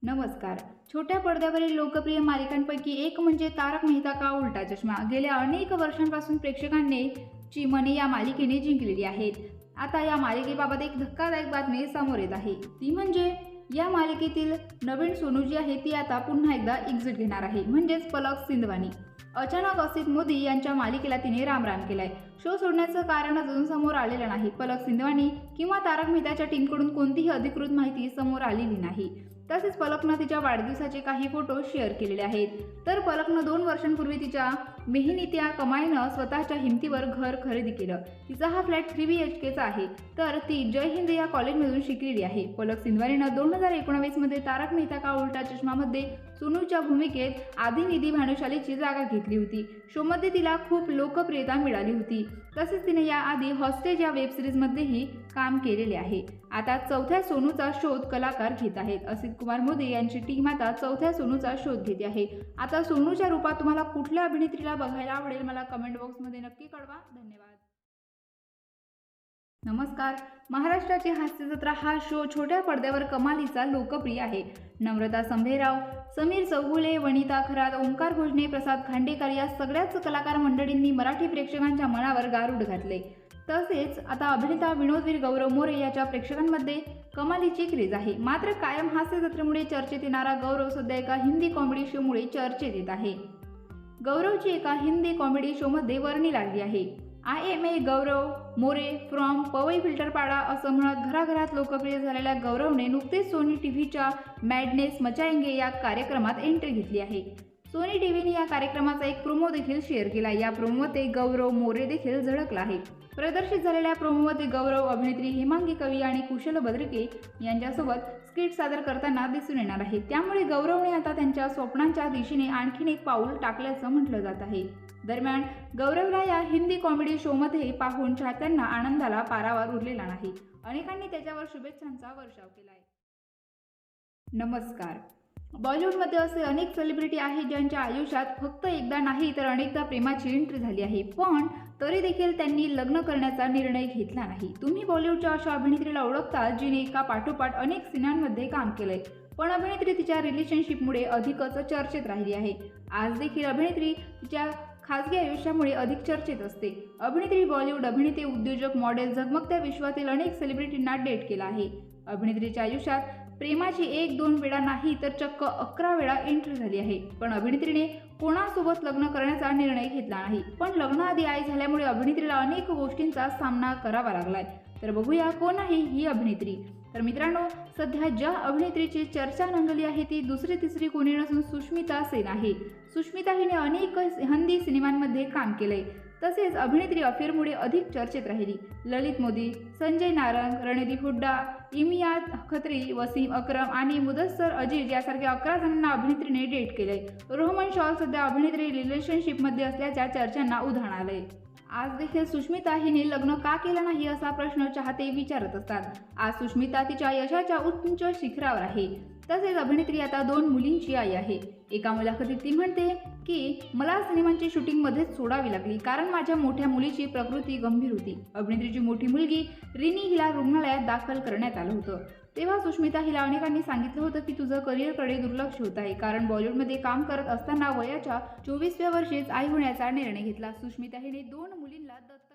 नमस्कार. छोट्या पडद्यावरील लोकप्रिय मालिकांपैकी एक म्हणजे तारक मेहता का उल्टा चष्मा. गेल्या अनेक वर्षांपासून प्रेक्षकांनी ची मने या मालिकेने जिंकलेली आहेत. आता या मालिकेबाबत एक धक्कादायक बातमी समोर येत आहे. ती म्हणजे या मालिकेतील नवीन सोनू जी आहे ती आता पुन्हा एकदा एक्झिट घेणार आहे, म्हणजेच पलक सिंधवानी. अचानक असित मोदी यांच्या मालिकेला तिने रामराम केलाय. शो सोडण्याचं कारण अजून समोर आलेलं नाही. पलक सिंधवानी किंवा तारक मेहताच्या टीमकडून कोणतीही अधिकृत माहिती समोर आलेली नाही. तसेच पलकनं तिच्या वाढदिवसाचे काही फोटो शेअर केलेले आहेत. तर पलकनं 2 वर्षांपूर्वी तिच्या मेहनतीच्या कमाईनं स्वतःच्या हिमतीवर घर खरेदी केलं. तिचा हा फ्लॅट 3 BHKचा आहे. तर ती जय हिंद या कॉलेजमधून शिकलेली आहे. पलक सिंधवानीनं 2019 मध्ये तारक मेहता का उल्टा चष्मामध्ये सोनूच्या भूमिकेत आधी निधी भानुशालीची जागा घेतली होती. शोमध्ये तिला खूप लोकप्रियता मिळाली होती. तसेच तिने याआधी हॉस्टेज या वेब सिरीजमध्येही काम केलेले आहे. आता चौथ्या सोनूचा शोध कलाकार घेत आहेत. असित कुमार मोदी यांची टीम आता चौथ्या सोनूचा शोध घेते आहे. आता सोनूच्या रूपात तुम्हाला कुठल्या अभिनेत्रीला बघायला आवडेल, मला कमेंट बॉक्समध्ये नक्की कळवा. धन्यवाद. नमस्कार. महाराष्ट्राची हास्य जत्रा हा शो छोट्या पडद्यावर कमालीचा लोकप्रिय आहे. नम्रता संभेराव, समीर चौगुले, वनिता खरात, ओंकार भोजने, प्रसाद खांडेकर या सगळ्याच कलाकार मंडळींनी मराठी प्रेक्षकांच्या मनावर गारूड घातले. तसेच आता अभिनेता विनोदवीर गौरव मोरे याच्या प्रेक्षकांमध्ये कमालीची क्रेज आहे. मात्र कायम हास्य जत्रेमुळे चर्चेत येणारा गौरव सध्या एका हिंदी कॉमेडी शोमुळे चर्चेत येत आहे. गौरवची एका हिंदी कॉमेडी शोमध्ये वर्णी लागली आहे. I am a Gaurav More from Powai Filterpada असं म्हणत घराघरात लोकप्रिय झालेल्या गौरवने नुकतेच सोनी टीव्हीच्या मॅडनेस मचाएंगे या कार्यक्रमात एंट्री घेतली आहे. सोनी टीव्हीने या कार्यक्रमाचा एक प्रोमो देखील शेअर केला. या प्रोमोमध्ये गौरव मोरे देखील झळकला आहे. प्रदर्शित झालेल्या प्रोमोमध्ये गौरव अभिनेत्री हेमांगी कवी आणि कुशल बद्रिके यांच्यासोबत स्किट सादर करताना दिसून येणार आहे. त्यामुळे गौरवने आता त्यांच्या स्वप्नांच्या दिशेने आणखीन एक पाऊल टाकल्याचं म्हटलं जात आहे. दरम्यान गौरवला या हिंदी कॉमेडी शोमध्ये पाहून चाहत्यांना आनंदाला पारावर उरलेला नाही. अनेकांनी त्याच्यावर शुभेच्छांचा वर्षाव केलाय. नमस्कार. बॉलिवूडमध्ये असे अनेक सेलिब्रिटी आहेत ज्यांच्या आयुष्यात फक्त एकदा नाही तर अनेकदा प्रेमाची एंट्री झाली आहे, पण तरी देखील त्यांनी लग्न करण्याचा निर्णय घेतला नाही. तुम्ही बॉलिवूडच्या अशा अभिनेत्रीला ओळखता जिने एका पाठोपाठ अनेक सिनेमांमध्ये काम केलंय, पण अभिनेत्री तिच्या रिलेशनशिपमुळे अधिकच चर्चेत राहिली आहे. आज देखील अभिनेत्री तिच्या खासगी आयुष्यामुळे अधिक चर्चेत असते. अभिनेत्री बॉलिवूड अभिनेते, उद्योजक, मॉडेल, झगमगत्या विश्वातील अनेक सेलिब्रिटींना डेट केला आहे. अभिनेत्रीच्या आयुष्यात प्रेमाची 1-2 वेळा नाही तर चक्क 11 वेळा एंट्री झाली आहे. पण अभिनेत्रीने कोणासोबत लग्न करण्याचा निर्णय घेतला नाही. पण लग्नाआधी आई झाल्यामुळे अभिनेत्रीला अनेक गोष्टींचा सामना करावा लागलाय. तर बघूया कोण आहे ही अभिनेत्री. तर मित्रांनो, सध्या ज्या अभिनेत्रीची चर्चा रंगली आहे ती दुसरी तिसरी कोणी नसून सुष्मिता सेन आहे. सुष्मिता हिने अनेक हिंदी सिनेमांमध्ये काम केलंय. तसेच अभिनेत्री अफेअरमुळे अधिक चर्चेत राहिली. ललित मोदी, संजय नारंग, रणदीप हुड्डा, इम्तियाज खत्री, वसीम अक्रम आणि मुदस्सर अजीज यासारख्या 11 जणांना अभिनेत्रीने डेट केलंय. रोहमन शॉल सध्या अभिनेत्री रिलेशनशिपमध्ये असल्याच्या चर्चांना उधाण आलंय. आज देखील सुष्मिता हिने लग्न का केलं नाही असा प्रश्न चाहते विचारत असतात. आज सुष्मिता तिच्या यशाच्या उच्च शिखरावर आहे. तसेच अभिनेत्री आता 2 मुलींची आई आहे. एका मुलाखतीत ती म्हणते की मला सिनेमांची शूटिंगमध्येच सोडावी लागली कारण माझ्या मोठ्या मुलीची प्रकृती गंभीर होती. अभिनेत्रीची मोठी मुलगी रिनी हिला रुग्णालयात दाखल करण्यात आलं होतं. तेव्हा सुष्मिता हिला अनेकांनी सांगितलं होतं की तुझं करिअरकडे दुर्लक्ष होत आहे, कारण बॉलिवूडमध्ये काम करत असताना वयाच्या 24व्या वर्षीच आई होण्याचा निर्णय घेतला. सुष्मिता हिने 2 मुलींना दत्तक